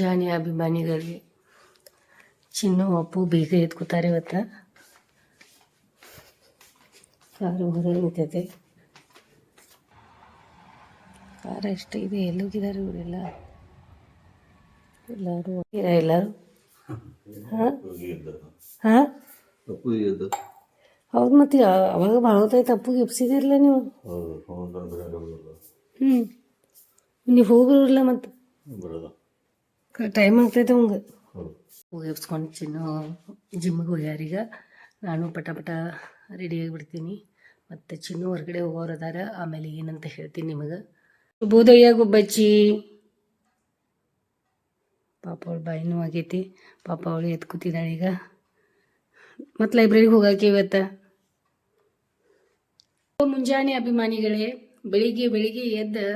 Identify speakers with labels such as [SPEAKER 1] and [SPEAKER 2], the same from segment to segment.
[SPEAKER 1] ಮುಂಜಾನೆ ಅಭಿಮಾನಿಗಳಿಗೆ ಚಿನ್ನು ಅಪ್ಪು ಬೇಗ ಎತ್ಕೋತಾರೆ ಇವತ್ತು. ಕಾರು ಹೊರಗೆ ನಿಂತೈತೆ. ಕಾರ ಇಷ್ಟ ಇದೆ. ಎಲ್ಲೋಗಿದ್ದಾರೆ ಇವರೆಲ್ಲ? ಎಲ್ಲರೂ ಎಲ್ಲರೂ ಹಾಂ ಹಾಂ ಹೌದು. ಮತ್ತೆ ಅವಾಗ ಭಾಳ ಹೊತ್ತಾಯ್ತು. ಅಪ್ಪುಗೆ ಎಪ್ಸಿದಿರಲ್ಲ ನೀವು? ನೀವು ಹೋಗಿರಲ್ಲ ಮತ್ತು ಟೈಮ್ ಆಗ್ತೈತೆ ಅವಂಗೆ. ಹೋಗಿ ಎಪ್ಸ್ಕೊಂಡು ಚಿನ್ನು ಜಿಮ್ಮಿಗೆ ಹೋಗ್ಯಾರೀಗ. ನಾನು ಪಟ ಪಟ ರೆಡಿಯಾಗಿಬಿಡ್ತೀನಿ. ಮತ್ತು ಚಿನ್ನು ಹೊರಗಡೆ ಹೋಗೋರು ಅದಾರ. ಆಮೇಲೆ ಏನಂತ ಹೇಳ್ತೀನಿ ನಿಮಗೆ. ಶುಭೋದಯ ಗುಬ್ಬಚ್ಚಿ. ಪಾಪ ಅವಳು ಬಾಯಿನೂ ಆಗೈತಿ. ಪಾಪ ಅವಳು ಎತ್ಕೂತಿದ್ದಾಳೆ ಈಗ. ಮತ್ತು ಲೈಬ್ರರಿಗೆ ಹೋಗಾಕೆ ಇವತ್ತು. ಮುಂಜಾನೆ ಅಭಿಮಾನಿಗಳೇ, ಬೆಳಿಗ್ಗೆ ಎದ್ದು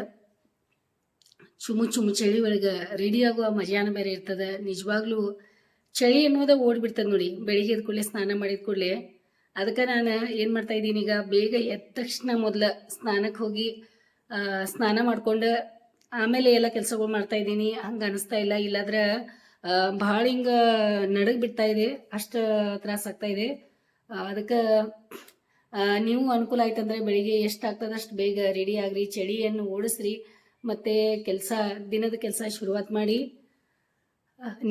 [SPEAKER 1] ಚುಮು ಚಳಿ ಒಳಗೆ ರೆಡಿ ಆಗುವ ಮಜಾನ ಬೇರೆ ಇರ್ತದೆ. ನಿಜವಾಗ್ಲೂ ಚಳಿ ಅನ್ನೋದು ಓಡ್ಬಿಡ್ತದೆ ನೋಡಿ. ಬೆಳಿಗ್ಗೆ ಎದ್ದ ಕೂಡಲೇ ಸ್ನಾನ ಮಾಡಿದ ಕೂಡಲೇ. ಅದಕ್ಕೆ ನಾನು ಏನು ಮಾಡ್ತಾ ಇದ್ದೀನಿ ಈಗ, ಬೇಗ ಎದ್ದ ತಕ್ಷಣ ಮೊದಲು ಸ್ನಾನಕ್ಕೆ ಹೋಗಿ ಸ್ನಾನ ಮಾಡ್ಕೊಂಡು ಆಮೇಲೆ ಎಲ್ಲ ಕೆಲಸಗಳು ಮಾಡ್ತಾ ಇದ್ದೀನಿ. ಹಂಗೆ ಅನಿಸ್ತಾ ಇಲ್ಲ. ಇಲ್ಲಾದ್ರೆ ಭಾಳ ಹಿಂಗೆ ನಡಗ್ ಬಿಡ್ತಾ ಇದೆ. ಅಷ್ಟು ತ್ರಾಸ ಆಗ್ತಾ ಇದೆ. ಅದಕ್ಕೆ ನೀವು ಅನುಕೂಲ ಆಯ್ತಂದ್ರೆ ಬೆಳಿಗ್ಗೆ ಎಷ್ಟು ಆಗ್ತದೆ ಅಷ್ಟು ಬೇಗ ರೆಡಿ ಆಗ್ರಿ, ಚಳಿಯನ್ನು ಓಡಿಸ್ರಿ. ಮತ್ತು ದಿನದ ಕೆಲಸ ಶುರುವಾತ್ ಮಾಡಿ.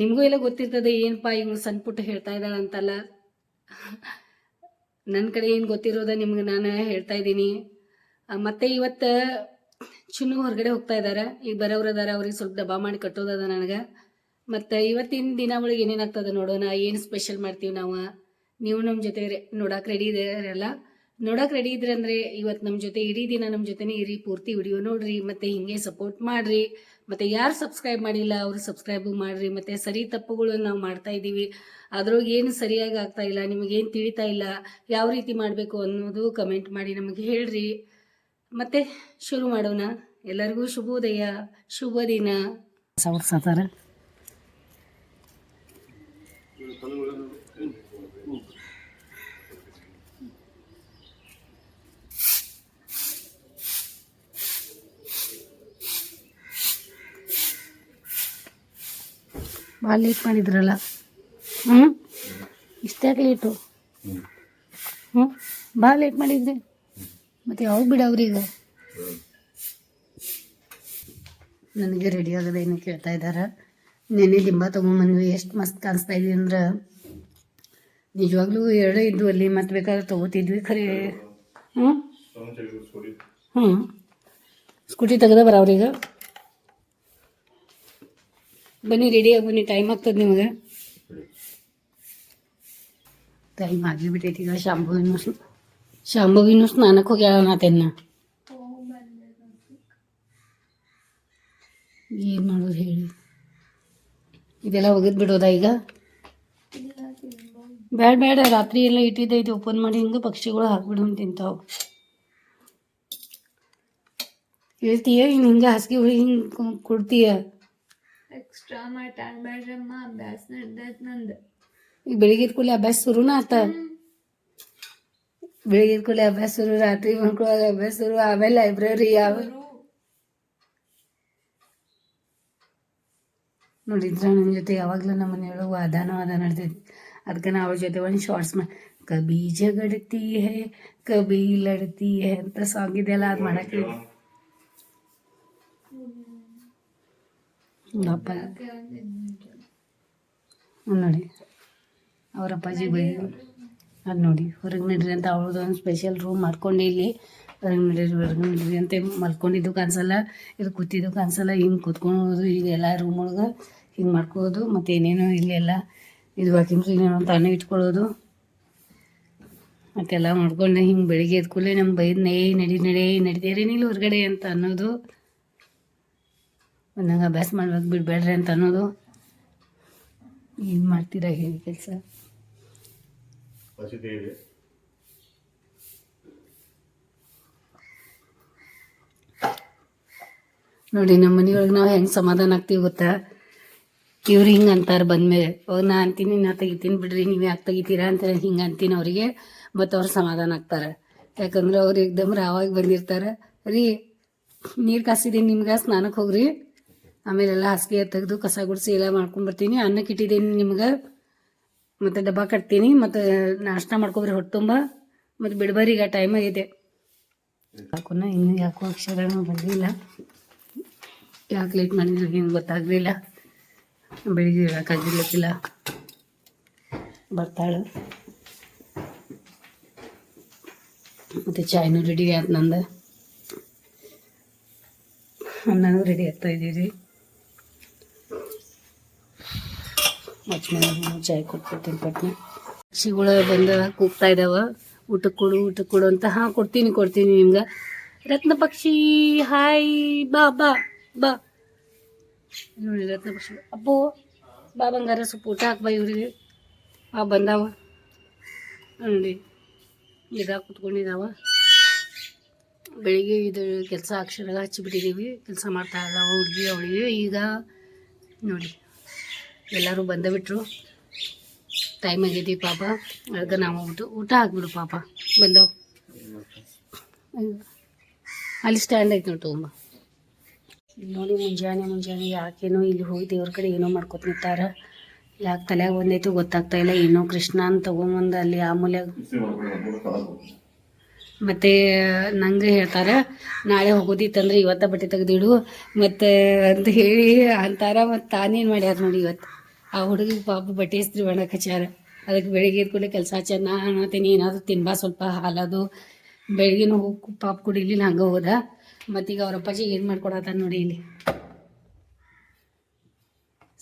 [SPEAKER 1] ನಿಮಗೂ ಎಲ್ಲ ಗೊತ್ತಿರ್ತದೆ ಏನಪ್ಪ ಇವ್ನು ಸಣ್ಣ ಪುಟ್ಟ ಹೇಳ್ತಾ ಇದ್ದಾಳೆ ಅಂತಲ್ಲ. ನನ್ನ ಕಡೆ ಏನು ಗೊತ್ತಿರೋದ ನಿಮ್ಗೆ ನಾನು ಹೇಳ್ತಾ ಇದ್ದೀನಿ. ಮತ್ತು ಇವತ್ತು ಚಿನ್ನು ಹೊರಗಡೆ ಹೋಗ್ತಾ ಇದ್ದಾರೆ. ಈಗ ಬರೋರು ಅದಾರ. ಅವ್ರಿಗೆ ಸ್ವಲ್ಪ ಡಬ್ಬ ಮಾಡಿ ಕಟ್ಟೋದದ ನನಗೆ. ಮತ್ತು ಇವತ್ತಿನ ದಿನ ಒಳಗೆ ಏನೇನಾಗ್ತದೆ ನೋಡೋಣ. ಏನು ಸ್ಪೆಷಲ್ ಮಾಡ್ತೀವಿ ನಾವು. ನೀವು ನಮ್ಮ ಜೊತೆ ನೋಡೋಕೆ ರೆಡಿ ಇದ್ದೀರಲ್ಲ? ನೋಡೋಕೆ ರೆಡಿ ಇದ್ರೆ ಅಂದರೆ ಇವತ್ತು ನಮ್ಮ ಜೊತೆ ಇಡೀ ದಿನ ನಮ್ಮ ಜೊತೆನೇ ಇರಿ. ಪೂರ್ತಿ ವಿಡಿಯೋ ನೋಡ್ರಿ. ಮತ್ತು ಹಿಂಗೆ ಸಪೋರ್ಟ್ ಮಾಡಿರಿ. ಮತ್ತು ಯಾರು ಸಬ್ಸ್ಕ್ರೈಬ್ ಮಾಡಿಲ್ಲ ಅವರು ಸಬ್ಸ್ಕ್ರೈಬು ಮಾಡಿರಿ. ಮತ್ತು ಸರಿ ತಪ್ಪುಗಳು ನಾವು ಮಾಡ್ತಾ ಇದ್ದೀವಿ. ಅದ್ರೊಳಗೆ ಏನು ಸರಿಯಾಗಿ ಆಗ್ತಾ ಇಲ್ಲ, ನಿಮಗೇನು ತಿಳಿತಾ ಇಲ್ಲ, ಯಾವ ರೀತಿ ಮಾಡಬೇಕು ಅನ್ನೋದು ಕಮೆಂಟ್ ಮಾಡಿ ನಮಗೆ ಹೇಳ್ರಿ. ಮತ್ತು ಶುರು ಮಾಡೋಣ. ಎಲ್ಲರಿಗೂ ಶುಭೋದಯ, ಶುಭ ದಿನ. ಸಾತಾರ ಭಾಳ ಲೇಟ್ ಮಾಡಿದ್ರಲ್ಲ. ಇಷ್ಟಾಗಿ ಲೇಟು? ಭಾಳ ಲೇಟ್ ಮಾಡಿದ್ರಿ. ಮತ್ತು ಯಾವಾಗ ಬಿಡವ್ರಿ ಈಗ? ನನಗೆ ರೆಡಿ ಆಗೋದೇನು ಕೇಳ್ತಾ ಇದ್ದಾರೆ. ನೆನೆ ದಿಂಬ ತೊಗೊಂಬಂದ್ವಿ. ಎಷ್ಟು ಮಸ್ತ್ ಕಾಣಿಸ್ತಾ ಇದ್ವಿ ಅಂದ್ರೆ ನಿಜವಾಗ್ಲೂ ಎರಡೇ ಇದ್ವು ಅಲ್ಲಿ. ಮತ್ತೆ ಬೇಕಾದ್ರೆ ತೊಗೋತಿದ್ವಿ ಖರೆ. ಸ್ಕೂಟಿ ತೆಗೆದ ಬರವ್ರೀಗ. ಬನ್ನಿ ರೆಡಿಯಾಗಿ ಬನ್ನಿ. ಟೈಮ್ ಆಗ್ತದೆ ನಿಮಗೆ. ಟೈಮ್ ಆಗಿಬಿಟ್ಟೈತಿ ಈಗ. ಶಾಂಭವಿನೂ ಸ್ನಾನಕ್ಕೆ ಹೋಗ್ಯಾಳ. ತೆನ್ನ ಏನು ಮಾಡೋದು ಹೇಳಿ. ಇದೆಲ್ಲ ಒಗೆದು ಬಿಡೋದಾ ಈಗ? ಬೇಡ ರಾತ್ರಿ ಎಲ್ಲ ಇಟ್ಟಿದ್ದೈತಿ. ಓಪನ್ ಮಾಡಿ ಹಿಂಗೆ ಪಕ್ಷಿಗಳು ಹಾಕ್ಬಿಡು ತಿಂತಾವು. ಹೇಳ್ತೀಯ ಇನ್ನು ಹಿಂಗೆ ಹಾಸಿಗೆ ಹೊಳಿ ಹಿಂಗೆ ಕೊಡ್ತೀಯ?
[SPEAKER 2] ಎಕ್ಸ್ಟ್ರಾ ಮಾತಾಡ್ಬೇಡ್ರಮ್ಮ. ಅಭ್ಯಾಸ ನಡ್ದೈತೆ ನಂದು.
[SPEAKER 1] ಈಗ ಬೆಳಿಗ್ಗೆ ಕೂಡಲೇ ಅಭ್ಯಾಸ ಶುರುನ ಆತ. ಬೆಳಿಗ್ಗೆ ಕೂಡಲೇ ಅಭ್ಯಾಸ ಶುರು, ರಾತ್ರಿ ಮನ್ಕೊಳಗ ಅಭ್ಯಾಸ ಶುರು, ಆಮೇಲೆ ಲೈಬ್ರರಿ. ನೋಡಿದ್ರ ನನ್ನ ಜೊತೆ ಯಾವಾಗಲೂ ನಮ್ಮ ಮನೆಯೊಳಗೆ ವಾದ ನಡ್ತೈತಿ. ಅದಕ್ಕೆ ನಾವು ಅವ್ರ ಜೊತೆ ಒಂದು ಶಾರ್ಟ್ಸ್ ಕಬಿ ಜಗಡ್ತಿ ಹೇ ಕಬಿ ಲಡ್ತಿ ಹೇ ಅಂತ ಸಾಂಗ್ ಇದೆಯಲ್ಲ, ಅದು ಮಾಡಕ್ಕೆ ಅಪ್ಪ ನೋಡಿ ಅವ್ರ ಅಪ್ಪಾಜಿ ಬೈ. ಅದು ನೋಡಿ ಹೊರಗೆ ನಡ್ರಿ ಅಂತ ಅವ್ರದ್ದು ಒಂದು ಸ್ಪೆಷಲ್ ರೂಮ್ ಮಾಡ್ಕೊಂಡು ಇಲ್ಲಿ ಹೊರಗೆ ನಡ್ರಿ ಅಂತ ಮಲ್ಕೊಂಡಿದ್ದು ಕಾಣಿಸಲ್ಲ, ಇದು ಕೂತಿದ್ದು ಕಾಣಿಸಲ್ಲ. ಹಿಂಗೆ ಕೂತ್ಕೊಳ್ಳೋದು ಈಗೆಲ್ಲ ರೂಮ್ ಒಳಗೆ ಹಿಂಗೆ ಮಾಡ್ಕೊಳ್ಳೋದು. ಮತ್ತು ಏನೇನೋ ಇಲ್ಲೆಲ್ಲ ಇದು ವಾಕಿಂಗ್ ಏನೇನೋ ತಾನೇ ಇಟ್ಕೊಳ್ಳೋದು ಮತ್ತೆಲ್ಲ ಮಾಡ್ಕೊಂಡು ಹಿಂಗೆ ಬೆಳಿಗ್ಗೆ ಎದ್ದ ಕೂಡಲೇ ನಮ್ಮ ಬೈದು ನಡೀತೀರೇನಿಲ್ಲ ಹೊರಗಡೆ ಅಂತ ಅನ್ನೋದು. ಒಂದಂಗೆ ಅಭ್ಯಾಸ ಮಾಡ್ಬೇಕು ಬಿಡಬೇಡ್ರಿ ಅಂತ ಅನ್ನೋದು. ಏನು ಮಾಡ್ತೀರಾ ಹೇಳಿ ಕೆಲಸ? ನೋಡಿ ನಮ್ಮ ಮನೆಯೊಳಗೆ ನಾವು ಹೆಂಗೆ ಸಮಾಧಾನ ಆಗ್ತೀವಿ ಗೊತ್ತಾ? ಇವ್ರು ಹಿಂಗೆ ಅಂತಾರೆ ಬಂದಮೇಲೆ. ಅವಾಗ ನಾ ಅಂತೀನಿ ನಾ ತೆಗಿತೀನಿ ಬಿಡ್ರಿ, ನೀವು ಯಾಕೆ ತೆಗಿತೀರಾ ಅಂತ ಹಿಂಗೆ ಅಂತೀನಿ ಅವರಿಗೆ. ಮತ್ತು ಅವ್ರು ಸಮಾಧಾನ ಆಗ್ತಾರೆ. ಯಾಕಂದ್ರೆ ಅವ್ರು ಏಕ್ದಮ್ ರಾವಾಗಿ ಬಂದಿರ್ತಾರೆ. ರೀ ನೀರು ಕಾಸಿದ್ದೀನಿ ನಿಮ್ಗೆ, ಸ್ನಾನಕ್ಕೆ ಹೋಗ್ರಿ ಆಮೇಲೆಲ್ಲ ಹಾಸಿಗೆ ತೆಗೆದು ಕಸ ಗುಡಿಸಿ ಎಲ್ಲ ಮಾಡ್ಕೊಂಡ್ಬರ್ತೀನಿ. ಅನ್ನಕ್ಕೆ ಇಟ್ಟಿದ್ದೀನಿ ನಿಮ್ಗೆ, ಮತ್ತು ಡಬ್ಬ ಕಟ್ತೀನಿ, ಮತ್ತು ನಾಷ್ಟ ಮಾಡ್ಕೊಬ್ರಿ ಹೊಟ್ಟೆ ತುಂಬ, ಮತ್ತು ಬಿಡ್ಬರಿ ಈಗ ಟೈಮ್ ಆಗಿದೆ. ಯಾಕನ್ನ ಇನ್ನೂ ಯಾಕೋ ಅಕ್ಷರನೂ ಬಂದಿಲ್ಲ. ಯಾಕೆ ಲೇಟ್ ಮಾಡಿದ್ರೆ ಏನು ಗೊತ್ತಾಗಲಿಲ್ಲ. ಬೆಳಿಗ್ಗೆ ಹೇಳೋಕ್ಕಾಗಿರ್ಲಿಕ್ಕಿಲ್ಲ, ಬರ್ತಾಳೆ. ಮತ್ತು ಚಾಯ್ನೂ ರೆಡಿ ಆಯ್ತು ನಂದು, ಅನ್ನನೂ ರೆಡಿ ಆಗ್ತಾ ಇದ್ದೀರಿ. ಮಚ್ಚ ಚಾಯ್ ಕೊಟ್ಬಿಡ್ತೀನಿ ಪಟ್ನೆ. ಪಕ್ಷಿಗಳು ಬಂದ ಕೂಗ್ತಾ ಇದ್ದಾವೆ, ಊಟಕ್ಕೆ ಕೊಡು ಅಂತ. ಹಾಂ ಕೊಡ್ತೀನಿ ನಿಮ್ಗೆ. ರತ್ನ ಪಕ್ಷಿ ಹಾಯ್, ಬಾ ಬಾ ಬಾ ನೋಡಿ ರತ್ನ ಪಕ್ಷಿ. ಅಪ್ಪು ಬಾ ಬಂಗಾರ, ಸ್ವಲ್ಪ ಊಟ ಹಾಕ್ಬಾ ಇವ್ರಿಗೆ. ಬಂದಾವ ನೋಡಿ, ಇದಾಗ ಕುತ್ಕೊಂಡಿದ್ದಾವ. ಬೆಳಿಗ್ಗೆ ಇದು ಕೆಲಸ ಅಕ್ಷರ ಹಚ್ಚಿಬಿಟ್ಟಿದ್ದೀವಿ, ಕೆಲಸ ಮಾಡ್ತಾ ಇದ್ದಾವ ಹುಡುಗಿ ಅವಳಿಗೆ. ಈಗ ನೋಡಿ ಎಲ್ಲರೂ ಬಂದುಬಿಟ್ರು, ಟೈಮ್ ಆಗೈತಿ ಪಾಪ. ಅದಕ್ಕೆ ನಾವು ಊಟ ಹಾಕ್ಬಿಡು ಪಾಪ. ಬಂದವು ಅಲ್ಲಿ ಸ್ಟ್ಯಾಂಡ್ ಐತೆ ನೋಡಿ, ತಗೊಂಬ. ನೋಡಿ ಮುಂಜಾನೆ ಯಾಕೇನೋ ಇಲ್ಲಿ ಹೋಗಿ ದೇವ್ರ ಕಡೆ ಏನೋ ಮಾಡ್ಕೊತ ನಿಂತಾರ. ಯಾಕೆ ತಲೆಯಾಗ ಬಂದೈತು ಗೊತ್ತಾಗ್ತಾ ಇಲ್ಲ. ಏನೋ ಕೃಷ್ಣ ಅಂತ ತೊಗೊಂಬಂದು ಅಲ್ಲಿ ಆ ಮೂಲ್ಯಾಗ. ಮತ್ತು ನಂಗೆ ಹೇಳ್ತಾರೆ ನಾಳೆ ಹೋಗೋದಿತ್ತಂದ್ರೆ ಇವತ್ತ ಬಟ್ಟೆ ತೆಗೆದಿಡು ಮತ್ತು ಅಂತ ಹೇಳಿ ಅಂತಾರ. ಮತ್ತು ತಾನೇನು ಮಾಡ್ಯಾರ ನೋಡಿ, ಇವತ್ತು ಆ ಹುಡುಗಿಗೆ ಪಾಪ ಬಟ್ಟೆ ಇಸ್ತ್ರಿ ಮಾಡಕ್ಕೆ ಹಚ್ಚಾರ. ಅದಕ್ಕೆ ಬೆಳಿಗ್ಗೆ ಎದ್ದು ಕೂಡಲೇ ಕೆಲಸ ಹಚ್ಚಾರ. ನಾನು ಅಂತೀನಿ ಏನಾದರೂ ತಿನ್ಬಾ, ಸ್ವಲ್ಪ ಹಾಲದು. ಬೆಳಗ್ಗೆನೂ ಹೋಗಿ ಪಾಪ ಕುಡಿಲಿಲ್ಲ, ಹಂಗೆ ಹೋದ. ಮತ್ತೀಗ ಅವ್ರ ಅಪ್ಪಾಜಿ ಏನು ಮಾಡ್ಕೊಡತ್ತಾರ ನೋಡಿ, ಇಲ್ಲಿ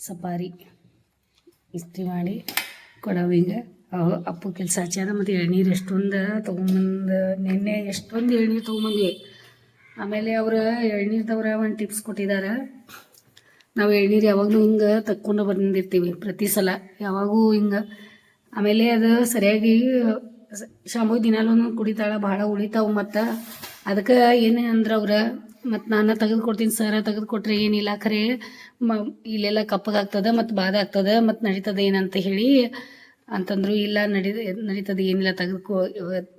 [SPEAKER 1] ಸಪಾರಿ ಇಸ್ತ್ರಿ ಮಾಡಿ ಕೊಡೋವಿಂಗೆ. ಅಪ್ಪು ಕೆಲಸ ಹಚ್ಚಾರ. ಮತ್ತು ಎಳ್ನೀರು ಎಷ್ಟೊಂದು ತೊಗೊಂಬಂದು, ನಿನ್ನೆ ಎಷ್ಟೊಂದು ಎಳ್ನೀರು ತೊಗೊಂಬಂದ್ವಿ. ಆಮೇಲೆ ಅವ್ರು ಎಳ್ನೀರ್ದವ್ರ ಒಂದು ಟಿಪ್ಸ್ ಕೊಟ್ಟಿದ್ದಾರೆ. ನಾವು ಎಳ್ನೀರು ಯಾವಾಗಲೂ ಹಿಂಗೆ ತಕ್ಕೊಂಡು ಬಂದಿರ್ತೀವಿ ಪ್ರತಿ ಸಲ, ಯಾವಾಗೂ ಹಿಂಗೆ. ಆಮೇಲೆ ಅದು ಸರಿಯಾಗಿ ಶಾಂಭವಿ ದಿನಾಲೂ ಕುಡಿತಾಳೆ, ಭಾಳ ಉಳಿತಾವೆ. ಮತ್ತು ಅದಕ್ಕೆ ಏನೇ ಅಂದ್ರೆ ಅವ್ರು, ಮತ್ತು ನಾನು ತೆಗೆದುಕೊಡ್ತೀನಿ ಸರ, ತೆಗೆದುಕೊಟ್ರೆ ಏನಿಲ್ಲ, ಖರೆ ಇಲ್ಲೆಲ್ಲ ಕಪ್ಪಗಾಗ್ತದೆ ಮತ್ತು ಬಾದ ಆಗ್ತದೆ ಮತ್ತು ನಡೀತದೆ ಏನಂತ ಹೇಳಿ ಅಂತಂದರು. ಇಲ್ಲ ನಡೀತದೆ, ಏನಿಲ್ಲ,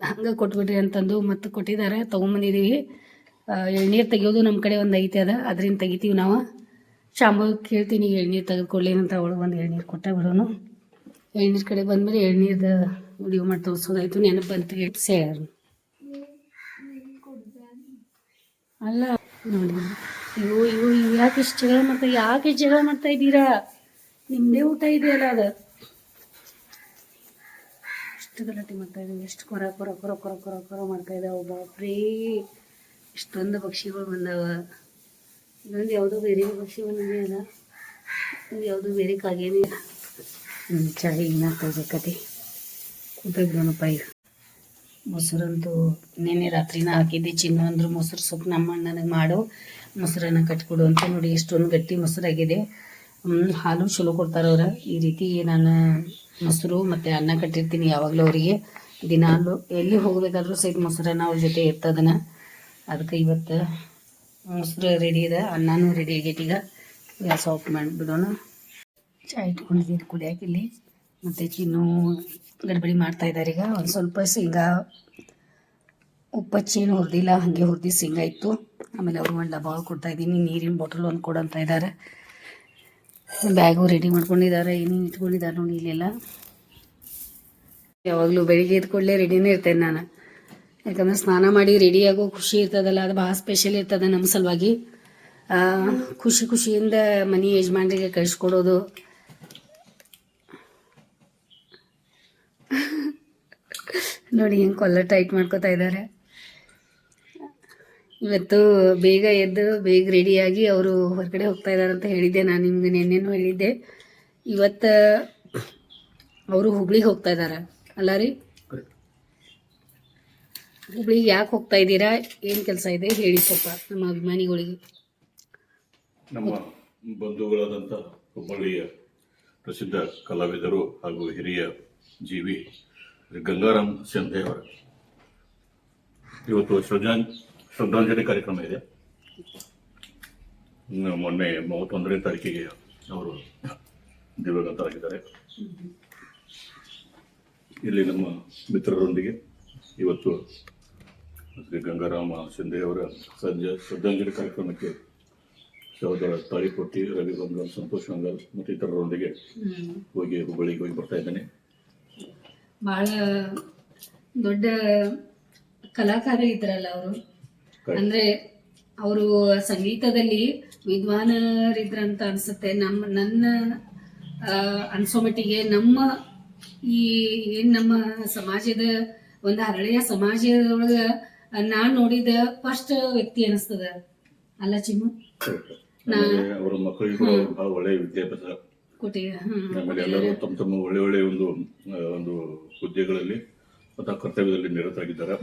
[SPEAKER 1] ಹಂಗೆ ಕೊಟ್ಬಿಡ್ರಿ ಅಂತಂದು ಮತ್ತು ಕೊಟ್ಟಿದ್ದಾರೆ. ತೊಗೊಂಬಂದಿದ್ದೀವಿ. ಎಳ್ನೀರು ತೆಗಿಯೋದು ನಮ್ಮ ಕಡೆ ಒಂದು ಐತೆ, ಅದರಿಂದ ತೆಗಿತೀವಿ ನಾವು. ಶಾಂಭವಿ ಕೇಳ್ತೀನಿ ಎಳ್ನೀರು ತೆಗೆದುಕೊಳ್ಳೇನಂತ, ಅವಳು ಒಂದು ಎಳ್ನೀರು ಕೊಟ್ಟ ಬಿಡೋನು. ಎಳ್ನೀರು ಕಡೆ ಬಂದಮೇಲೆ ಎಳ್ನೀರ್ದು ವಿಡಿಯೋ ಮಾಡಿ ತೋರಿಸೋದಾಯ್ತು. ನೆನಪು ಬಂತು ಹೇಳ್ಯಾರು. ಅಲ್ಲ ನೋಡಿ, ಇವು ಯಾಕೆ ಇಷ್ಟು ಜಗಳ ಮಾಡ್ತಾ ಇದ್ದೀರಾ? ನಿಮ್ಮದೇ ಊಟ ಇದೆಯಲ್ಲ, ಅದು ಎಷ್ಟು ಗಲಾಟೆ ಮಾಡ್ತಾ ಇದ್ದೀವಿ, ಎಷ್ಟು ಕೊರ ಮಾಡ್ತಾ ಇದ್ದಾವೆ. ಬಾಪ್ರೇ, ಇಷ್ಟೊಂದು ಪಕ್ಷಿಗಳು ಬಂದಾವ. ಇನ್ನೊಂದು ಯಾವುದೋ ಬೇರೆ ಪಕ್ಷಿ ಬಂದಿದೆಯಲ್ಲ, ಇದು ಯಾವುದೋ ಬೇರೆ ಕಾಗೇನೆ. ಚಾಯ್ ಇನ್ನ ತಗೋಬೇಕತಿ, ಕೂತ ಬಿಡೋಣಪ್ಪ. ಈಗ ಮೊಸರಂತೂ ನಿನ್ನೆ ರಾತ್ರಿನ ಹಾಕಿದ್ದೆ. ಚಿನ್ನ ಅಂದರು ಮೊಸರು ಸ್ವಲ್ಪ ನಮ್ಮ ನನಗೆ ಮಾಡು, ಮೊಸರನ್ನ ಕಟ್ಕೊಡು ಅಂತ. ನೋಡಿ ಎಷ್ಟೊಂದು ಗಟ್ಟಿ ಮೊಸರಾಗಿದೆ. ಹಾಲು ಚಲೋ ಕೊಡ್ತಾರೆ ಅವ್ರು. ಈ ರೀತಿ ನಾನು ಮೊಸರು ಮತ್ತು ಅನ್ನ ಕಟ್ಟಿರ್ತೀನಿ ಯಾವಾಗಲೂ ಅವರಿಗೆ. ದಿನಾಲು ಎಲ್ಲಿ ಹೋಗಬೇಕಾದ್ರೂ ಸಹಿತ ಮೊಸರನ್ನ ಅವ್ರ ಜೊತೆ ಇರ್ತದನ. ಅದಕ್ಕೆ ಇವತ್ತು ಮೊಸರು ರೆಡಿ ಇದೆ, ಅನ್ನನೂ ರೆಡಿ ಆಗೈತಿ. ಈಗ ಗ್ಯಾಸ್ ಆಫ್ ಮಾಡಿಬಿಡೋಣ. ಚಾಯ್ ಇಟ್ಕೊಂಡಿದ್ದೀನಿ ಕುಡಿಯಾಕಿಲ್ಲಿ. ಮತ್ತು ಚಿನ್ನು ಗಡ್ಬಡಿ ಮಾಡ್ತಾಯಿದ್ದಾರೆ. ಈಗ ಒಂದು ಸ್ವಲ್ಪ ಶೇಂಗಾ ಉಪ್ಪಚ್ಚೇನು ಹುರಿದಿಲ್ಲ, ಹಾಗೆ ಹುರಿದು ಶೇಂಗಾ ಇತ್ತು. ಆಮೇಲೆ ಅವರು ಒಂದು ಡಬ್ಬ ಕೊಡ್ತಾಯಿದ್ದೀನಿ, ನೀರಿನ ಬಾಟಲ್ ಒಂದು ಕೊಡಂತ ಇದ್ದಾರೆ. ಬ್ಯಾಗು ರೆಡಿ ಮಾಡ್ಕೊಂಡಿದ್ದಾರೆ, ಏನೇನು ಇಟ್ಕೊಂಡಿದ್ದಾರೆ ನೋಡಿ ಇಲ್ಲೆಲ್ಲ. ಯಾವಾಗಲೂ ಬೆಳಿಗ್ಗೆ ಎದ್ಕೊಳ್ಳೆ ರೆಡಿನೇ ಇರ್ತೇನೆ ನಾನು, ಯಾಕಂದ್ರೆ ಸ್ನಾನ ಮಾಡಿ ರೆಡಿಯಾಗೋ ಖುಷಿ ಇರ್ತದಲ್ಲ, ಅದು ಭಾಳ ಸ್ಪೆಷಲ್ ಇರ್ತದೆ ನಮ್ಮ ಸಲುವಾಗಿ. ಖುಷಿಯಿಂದ ಮನೆ ಯಜಮಾನ್ರಿಗೆ ಕಳಿಸ್ಕೊಡೋದು. ನೋಡಿ ಹೆಂಗೆ ಕೊಲ್ಲರ್ ಟೈಟ್ ಮಾಡ್ಕೋತಾ ಇದ್ದಾರೆ. ಇವತ್ತು ಬೇಗ ಎದ್ದು ಬೇಗ ರೆಡಿಯಾಗಿ ಅವರು ಹೊರಗಡೆ ಹೋಗ್ತಾ ಇದ್ದಾರೆ ಅಂತ ಹೇಳಿದ್ದೆ ನಾನು ನಿಮ್ಗೆ, ನೆನ್ನೆನೂ ಹೇಳಿದ್ದೆ. ಇವತ್ತು ಅವರು ಹುಬ್ಳಿಗೆ ಹೋಗ್ತಾ ಇದ್ದಾರೆ ಅಲ್ಲ ರೀ? ಹುಬ್ಳಿಗೆ ಯಾಕೆ ಹೋಗ್ತಾ ಇದ್ದೀರಾ, ಏನು ಕೆಲಸ ಇದೆ ಹೇಳಿ ಸ್ವಲ್ಪ ನಮ್ಮ ಅಭಿಮಾನಿಗಳಿಗೆ.
[SPEAKER 3] ನಮ್ಮ ಬಂಧುಗಳಾದಂಥ ಹುಬ್ಬಳ್ಳಿಯ ಪ್ರಸಿದ್ಧ ಕಲಾವಿದರು ಹಾಗೂ ಹಿರಿಯ ಜೀವಿ ಗಂಗಾರಾಮ್ ಸಿಂಧೆಯವರ ಇವತ್ತು ಶ್ರದ್ಧಾಂಜಲಿ ಕಾರ್ಯಕ್ರಮ ಇದೆ. ಮೊನ್ನೆ 31ನೇ ತಾರೀಕಿಗೆ ಅವರು ದಿವಂಗತರಾಗಿದ್ದಾರೆ. ಇಲ್ಲಿ ನಮ್ಮ ಮಿತ್ರರೊಂದಿಗೆ ಇವತ್ತು ಶ್ರೀ ಗಂಗಾರಾಮ ಸಿಂಧೆಯವರ ಶ್ರದ್ಧಾಂಜಲಿ ಕಾರ್ಯಕ್ರಮಕ್ಕೆ ಸಹೋದರ ತಾಳಿಕೊಟ್ಟಿ, ರವಿ ಗಂಗಲ್, ಸಂತೋಷ್ ಗಂಗಲ್ ಮತ್ತು ಇತರರೊಂದಿಗೆ ಹೋಗಿ ಹುಬ್ಬಳ್ಳಿಗೆ ಹೋಗಿ ಬರ್ತಾ ಇದ್ದೇನೆ.
[SPEAKER 1] ಭಾಳ ದೊಡ್ಡ ಕಲಾಕಾರ ಇದ್ರಲ್ಲ ಅವರು. ಅಂದ್ರೆ ಅವರು ಸಂಗೀತದಲ್ಲಿ ವಿದ್ವಾನರಿದ್ರಂತ ಅನ್ಸುತ್ತೆ. ನನ್ನ ಅನ್ಸೋ ಮಟ್ಟಿಗೆ ನಮ್ಮ ಸಮಾಜದ ಒಂದು ಹರಳೆಯ ಸಮಾಜದೊಳಗ ನಾನ್ ನೋಡಿದ ಫಸ್ಟ್ ವ್ಯಕ್ತಿ ಅನಿಸ್ತದ ಅಲ್ಲ ಚಿಮ್ಮು?
[SPEAKER 3] ಅವರ ಮಕ್ಕಳಿಗೆ ಕೂಡ ಬಹಳ ಒಳ್ಳೆಯ ವಿದ್ಯಾಭ್ಯಾಸ
[SPEAKER 1] ಕೊಟ್ಟಿ.
[SPEAKER 3] ಆಮೇಲೆ ಎಲ್ಲರೂ ತಮ್ಮ ಒಳ್ಳೆ ಒಂದು ಹುದ್ದೆಗಳಲ್ಲಿ ಮತ್ತು ಕರ್ತವ್ಯದಲ್ಲಿ ನಿರತರಾಗಿದ್ದಾರೆ.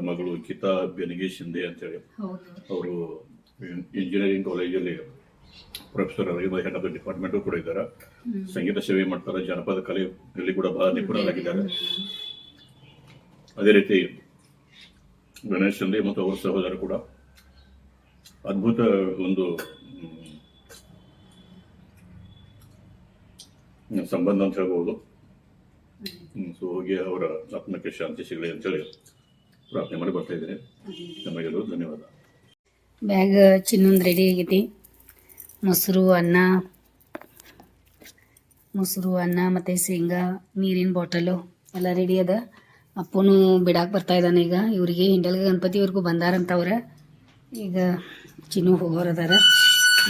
[SPEAKER 3] ಮಗಳು ಗೀತಾ ಬೆನಗಿ ಶಿಂದೆ ಅಂತೇಳಿ, ಅವರು ಇಂಜಿನಿಯರಿಂಗ್ ಕಾಲೇಜಲ್ಲಿ ಪ್ರೊಫೆಸರ್ ಆಗಿ ಹೆಡ್ ಆಫ್ ದ ಡಿಪಾರ್ಟ್ಮೆಂಟ್ ಕೂಡ ಇದ್ದಾರೆ. ಸಂಗೀತ ಸೇವೆ ಮಾಡ್ತಾರೆ. ಜಾನಪದ ಕಲೆಯಲ್ಲಿ ಕೂಡ ಬಹಳ ನಿಪುಣರಾಗಿದ್ದಾರೆ. ಅದೇ ರೀತಿ ಗಣೇಶ್ ಶಿಂದೆ ಮತ್ತು ಅವರ ಸಹೋದರ ಕೂಡ ಅದ್ಭುತ ಒಂದು ಸಂಬಂಧ ಅಂತ ಹೇಳ್ಬೋದು. ಸೊ ಹೋಗಿ ಅವರ ಆತ್ಮಕ್ಕೆ ಶಾಂತಿ ಸಿಗಲಿ ಅಂತೇಳಿ ಪ್ರಾರ್ಥನೆ ಮಾಡಿ ಬರ್ತಾ ಇದ್ದೇನೆ. ನಮಗೆಲ್ಲರೂ ಧನ್ಯವಾದ.
[SPEAKER 1] ಬ್ಯಾಗ್ ಚಿನ್ನೊಂದು ರೆಡಿ ಆಗೈತಿ. ಮೊಸರು ಅನ್ನ ಮತ್ತು ಶೇಂಗಾ, ನೀರಿನ ಬಾಟಲು ಎಲ್ಲ ರೆಡಿ ಅದ. ಅಪ್ಪನೂ ಬಿಡಾಕೆ ಬರ್ತಾ ಇದ್ದಾನೆ ಈಗ. ಇವರಿಗೆ ಹಿಂಡಲ್ಗ ಗಣಪತಿ ಇವ್ರಿಗೂ ಬಂದಾರಂತವ್ರ. ಈಗ ಚಿನ್ನು ಹೋಗೋರದಾರ.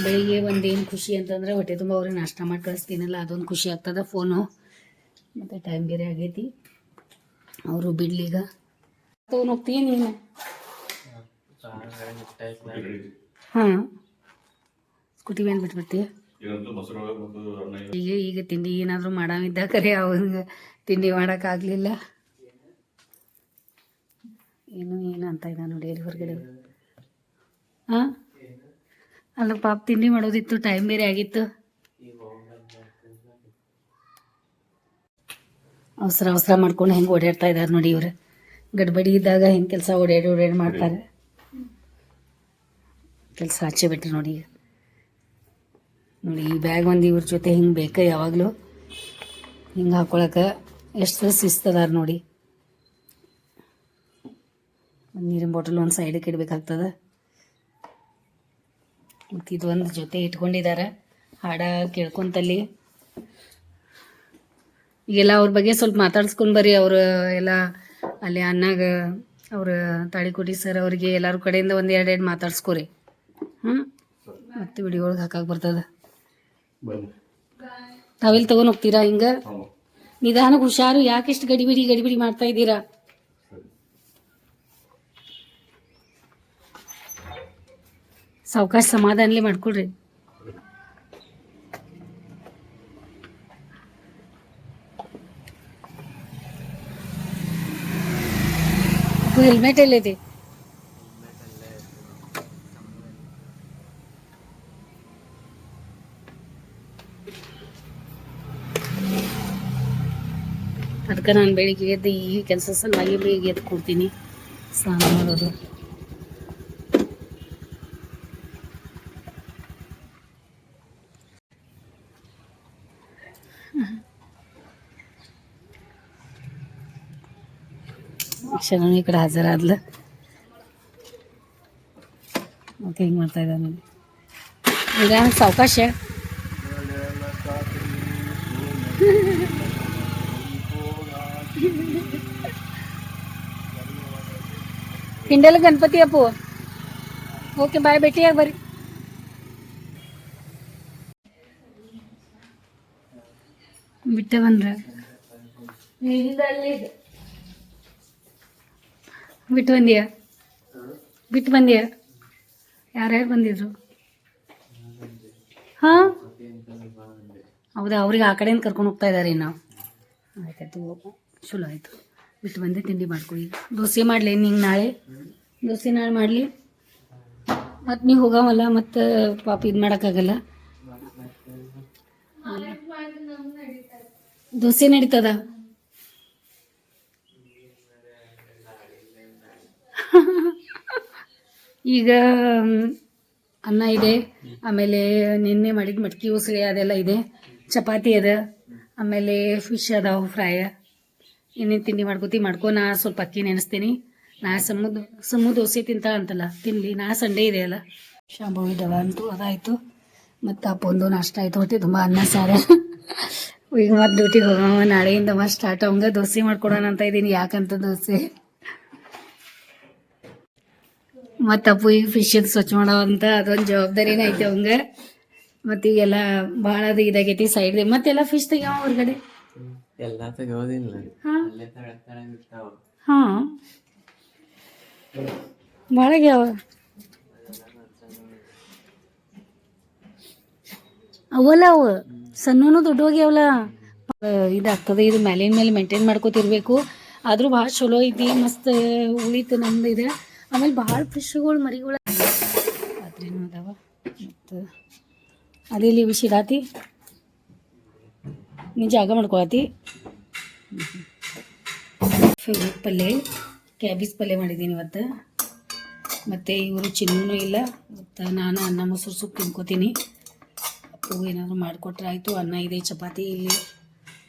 [SPEAKER 1] ಬೆಳಿಗ್ಗೆ ಒಂದೇನು ಖುಷಿ ಅಂತಂದ್ರೆ ಹೊಟ್ಟೆ ತುಂಬ ಅವ್ರಿಗೆ ನಾಷ್ಟ ಮಾಡಿ ಕಳಿಸ್ತೀನಲ್ಲ, ಅದೊಂದು ಖುಷಿ ಆಗ್ತದೆ. ಫೋನು ಮತ್ತು ಟೈಮ್ ಬೇರೆ ಆಗೈತಿ. ಅವರು ಬಿಡ್ಲೀಗ ತೊಗೊಂಡು ಹೋಗ್ತೀನಿ ನೀನು. ಹಾಂ, ಸ್ಕೂಟಿ ವ್ಯಾನ್ ಬಿಟ್ಬಿಡ್ತೀಯ. ಈಗ ತಿಂಡಿ ಏನಾದರೂ ಮಾಡಾವಿದ್ದ ಕರೆ ಅವಾಗ ತಿಂಡಿ ಮಾಡೋಕ್ಕಾಗಲಿಲ್ಲ. ಏನು ಅಂತ ಇದ್ದ ನೋಡಿ ಅಲ್ಲಿ ಹೊರಗಡೆ. ಹಾಂ, ಅಲ್ಲ ಪಾಪ ತಿಂಡಿ ಮಾಡೋದಿತ್ತು, ಟೈಮ್ ಬೇರೆ ಆಗಿತ್ತು. ಅವಸರ ಮಾಡ್ಕೊಂಡು ಹೆಂಗೆ ಓಡಾಡ್ತಾ ಇದ್ದಾರೆ ನೋಡಿ ಇವ್ರು. ಗಡ್ಬಡಿ ಇದ್ದಾಗ ಹೆಂಗೆ ಕೆಲಸ ಓಡಾಡಿ ಮಾಡ್ತಾರೆ. ಕೆಲಸ ಆಚೆ ಬಿಟ್ರು ನೋಡಿ. ನೋಡಿ ಈ ಬ್ಯಾಗ್ ಒಂದು ಇವ್ರ ಜೊತೆ ಹಿಂಗೆ ಬೇಕು ಯಾವಾಗಲೂ. ಹಿಂಗೆ ಹಾಕೊಳಕ್ಕೆ ಎಷ್ಟು ಶಿಸ್ತದಾರ ನೋಡಿ. ಒಂದು ನೀರಿನ ಬಾಟಲ್ ಒಂದು ಸೈಡಿಗೆ ಇಡಬೇಕಾಗ್ತದೆ. ಮತ್ತು ಇದು ಒಂದು ಜೊತೆ ಇಟ್ಕೊಂಡಿದ್ದಾರೆ. ಹಾಡ ಕೇಳ್ಕೊಂತಲ್ಲಿ ಈಗೆಲ್ಲ ಅವ್ರ ಬಗ್ಗೆ ಸ್ವಲ್ಪ ಮಾತಾಡ್ಸ್ಕೊಂಡು ಬರ್ರಿ. ಅವರು ಎಲ್ಲ ಅಲ್ಲಿ ಅನ್ನಾಗ ಅವ್ರ ತಾಳಿಕೋಟಿ ಸರ್ ಅವರಿಗೆ ಎಲ್ಲರ ಕಡೆಯಿಂದ ಒಂದು ಎರಡು ಮಾತಾಡ್ಸ್ಕೊರಿ. ಮತ್ತು ವಿಡಿಯೋ ಒಳಗೆ ಹಾಕಕ್ಕೆ ಬರ್ತದೆ. ತಾವೆಲ್ಲಿ ತೊಗೊಂಡು ಹೋಗ್ತೀರಾ? ಹಿಂಗೆ ನಿಧಾನಕ್ಕೆ ಹುಷಾರು. ಯಾಕೆ ಇಷ್ಟು ಗಡಿಬಿಡಿ ಮಾಡ್ತಾ ಇದ್ದೀರಾ? ಸಾವಕಾಶ ಸಮಾಧಾನಲಿ ಮಾಡ್ಕೊಳ್ರಿ. ಹೆಲ್ಮೆಟ್ ಎಲ್ಲೈತಿ? ಅದಕ್ಕೆ ನಾನು ಬೆಳಿಗ್ಗೆ ಎದ್ದು ಈ ಕೆಲಸ ಸಲುವಾಗಿ ಬೇಗ ಎದ್ದು ಕೊಡ್ತೀನಿ. ಸ್ನಾನ ಮಾಡೋದು. ಶರಣು ಈ ಕಡೆ ಹಾಜರಾದ್ಲು. ಓಕೆ, ಹಿಂಗೆ ಮಾಡ್ತಾ ಇದ್ದಾನೆ ಈಗ. ಸಾವಕಾಶ. ಹಿಂಡಲ್ ಗಣಪತಿ ಅಪ್ಪು. ಓಕೆ, ಬಾಯ್, ಭೇಟಿಯಾಗಿ ಬರ್ರಿ. ಬಿಟ್ಟೆ ಬಂದ್ರ ಬಿಟ್ಟು ಬಂದಿಯ ಯಾರ್ಯಾರು ಬಂದಿದ್ರು? ಹಾಂ, ಹೌದಾ? ಅವ್ರಿಗೆ ಆ ಕಡೆಯಿಂದ ಕರ್ಕೊಂಡು ಹೋಗ್ತಾ ಇದ್ದಾರೆ ನಾವು. ಆಯ್ತಾಯ್ತು, ಚಲೋ ಆಯಿತು. ಬಿಟ್ಟು ಬಂದೆ. ತಿಂಡಿ ಮಾಡ್ಕೊಳ್ಳಿ. ದೋಸೆ ಮಾಡಲಿ ನಿಂಗೆ ನಾಳೆ? ದೋಸೆ ನಾಳೆ ಮಾಡಲಿ. ಮತ್ತು ನೀವು ಹೋಗವಲ್ಲ, ಮತ್ತು ಪಾಪ ಇದು ಮಾಡೋಕ್ಕಾಗಲ್ಲ. ದೋಸೆ ನಡೀತದ? ಈಗ ಅನ್ನ ಇದೆ, ಆಮೇಲೆ ನಿನ್ನೆ ಮಾಡಿದ ಮಟ್ಕಿ ಉಸಳಿ ಅದೆಲ್ಲ ಇದೆ, ಚಪಾತಿ ಅದ, ಆಮೇಲೆ ಫಿಶ್ ಅದಾವ ಫ್ರೈ. ಏನೇನು ತಿಂಡಿ ಮಾಡ್ಕೊ. ನಾ ಸ್ವಲ್ಪ ಅಕ್ಕಿ ನೆನೆಸ್ತೀನಿ. ನಾ ಸಮೂ ದೋಸೆ ತಿಂತಾಳಂತಲ್ಲ, ತಿನ್ನಲಿ. ನಾ ಸಂಡೇ ಇದೆ ಅಲ್ಲ. ಶಾಂಭವಿ ಇದ್ದಾವ ಅಂತೂ ಅದಾಯಿತು. ಮತ್ತು ಅಪ್ಪೊಂದು ನಾಷ್ಟ ಆಯ್ತು, ಹೊಟ್ಟೆ ತುಂಬ ಅನ್ನ ಸಾರು. ಈಗ ಮತ್ತೆ ಡ್ಯೂಟಿಗೆ ಹೋಗವ, ನಾಳೆಯಿಂದ ಮತ್ತೆ ಸ್ಟಾರ್ಟ್ ಅವಂಗ ದೋಸೆ ಮಾಡ್ಕೊಡೋಣ ಅಂತ ಇದ್ದೀನಿ. ಯಾಕಂತ ದೋಸೆ ಮತ್ತು ಅಪ್ಪು ಈಗ ಫಿಶ್ ಸ್ವಚ್ಛ ಮಾಡೋವಂತ ಅದೊಂದು ಜವಾಬ್ದಾರಿನೇ ಐತೆ ಅವಂಗ. ಮತ್ತು ಈಗೆಲ್ಲ ಭಾಳ ಅದು ಇದಾಗೈತಿ ಸೈಡ್, ಮತ್ತೆಲ್ಲ ಫಿಶ್ ತೆಗಿಯವ ಹೊರಗಡೆ.
[SPEAKER 4] ಎಲ್ಲ ತೆಗೋದಿಲ್ಲ,
[SPEAKER 1] ಹಾಂ
[SPEAKER 4] ಅಲ್ಲೇ ತಳಗ್ ಇರ್ತಾವ.
[SPEAKER 1] ಹಾಂ ಭಾಳ ಆಗ್ಯಾವ ಅವಲ್ಲ, ಅವು ಸಣ್ಣನು ದೊಡ್ಡ ಹೋಗ್ಯಾವಲ್ಲ. ಇದಾಗ್ತದೆ, ಇದು ಮೇಲಿನ ಮೇಲೆ ಮೇಂಟೈನ್ ಮಾಡ್ಕೋತಿರ್ಬೇಕು. ಆದರೂ ಭಾಳ ಚಲೋ ಐತಿ, ಮಸ್ತ್ ಉಳಿತು ನಮ್ದು ಇದೆ. ಆಮೇಲೆ ಭಾಳ ಫಿಶ್ಗಳು ಮರಿಗಳು ರಾತ್ರಿನೂ ಅದಾವ. ಮತ್ತು ಅದೇ ಇಲ್ಲಿ ಬಿಸಿಡಾತಿ ನೀನು ಜಾಗ ಮಾಡ್ಕೊಳತಿ. ಫೇವ್ರೆಟ್ ಪಲ್ಯ ಕ್ಯಾಬೇಜ್ ಪಲ್ಯ ಮಾಡಿದ್ದೀನಿ ಇವತ್ತು. ಮತ್ತು ಇವರು ಚಿನ್ನೂ ಇಲ್ಲ, ಮತ್ತು ನಾನು ಅನ್ನ ಮೊಸರು ಸೊಪ್ಪು ತಿನ್ಕೋತೀನಿ. ಅಪ್ಪು ಏನಾದರೂ ಮಾಡಿಕೊಟ್ರೆ ಆಯಿತು. ಅನ್ನ ಇದೆ, ಚಪಾತಿ ಇಲ್ಲಿ